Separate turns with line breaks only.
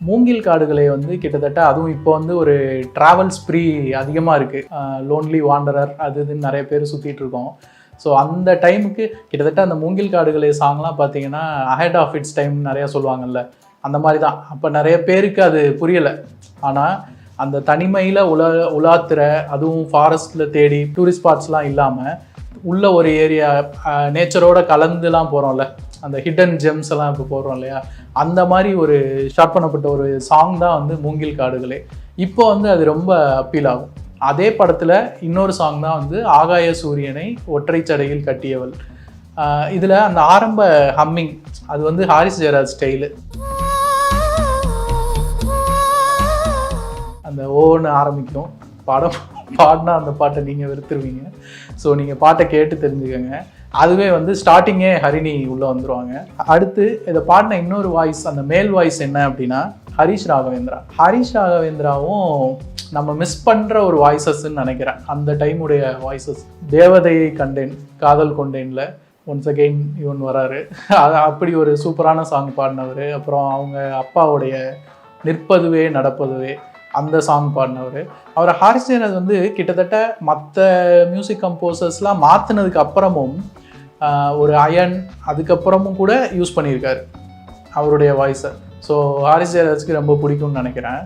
மூங்கில் காடுகளை வந்து கிட்டத்தட்ட அதுவும் இப்போ வந்து ஒரு ட்ராவல் ஸ்ப்ரீ அதிகமாக இருக்குது. லோன்லி வாண்டரர் அது இதுன்னு நிறைய பேர் சுற்றிட்டு இருக்கோம். ஸோ அந்த டைமுக்கு கிட்டத்தட்ட அந்த மூங்கில் காடுகளை சாங்லாம் பார்த்தீங்கன்னா அஹெட் ஆஃப் இட்ஸ் டைம் நிறையா சொல்லுவாங்கல்ல, அந்த மாதிரி தான். அப்போ நிறைய பேருக்கு அது புரியலை. ஆனால் அந்த தனிமையில் உலாத்துற, அதுவும் ஃபாரஸ்ட்டில் தேடி டூரிஸ்ட் ஸ்பாட்ஸ்லாம் இல்லாமல் உள்ள ஒரு ஏரியா நேச்சரோட கலந்துலாம் போகிறோம்ல, அந்த ஹிடன் ஜெம்ஸ் எல்லாம் இப்போ போடுறோம் இல்லையா, அந்த மாதிரி ஒரு ஷார்ட் பண்ணப்பட்ட ஒரு சாங் தான் வந்து மூங்கில் காடுகளே. இப்போ வந்து அது ரொம்ப அப்பீல் ஆகும். அதே படத்தில் இன்னொரு சாங் தான் வந்து ஆகாய சூரியனை ஒற்றை சடையில் கட்டியவள். இதில் அந்த ஆரம்ப ஹம்மிங் அது வந்து ஹாரிஸ் ஜெயராஜ் ஸ்டைலு. அந்த ஓன்னு ஆரம்பிக்கும் படம். பாடினா அந்த பாட்டை நீங்கள் வெறுத்துருவீங்க. ஸோ நீங்கள் பாட்டை கேட்டு தெரிஞ்சுக்கோங்க. அதுவே வந்து ஸ்டார்டிங்கே ஹரிணி உள்ளே வந்துடுவாங்க. அடுத்து இதை பாடின இன்னொரு வாய்ஸ், அந்த மேல் வாய்ஸ் என்ன அப்படின்னா ஹரிஷ் ராகவேந்திரா. ஹரிஷ் ராகவேந்திராவும் நம்ம மிஸ் பண்ணுற ஒரு வாய்ஸஸ்ன்னு நினைக்கிறேன். அந்த டைமுடைய வாய்ஸஸ். தேவதையை கண்டேன் காதல் கொண்டேன்ல ஒன்ஸ் அகெயின் இவன் வராரு. அப்படி ஒரு சூப்பரான சாங் பாடினவர். அப்புறம் அவங்க அப்பாவுடைய நிற்பதுவே நடப்பதுவே அந்த சாங் பாடினவர். அவர் ஹாரிஸ் ஜெயராஜ் வந்து கிட்டத்தட்ட மற்ற மியூசிக் கம்போசர்ஸ்லாம் மாற்றினதுக்கு அப்புறமும் ஒரு அயன் அதுக்கப்புறமும் கூட யூஸ் பண்ணியிருக்காரு அவருடைய வாய்ஸை. ஸோ ஹாரிஸ் ஜெயராஜ்க்கு ரொம்ப பிடிக்கும்னு நினைக்கிறேன்.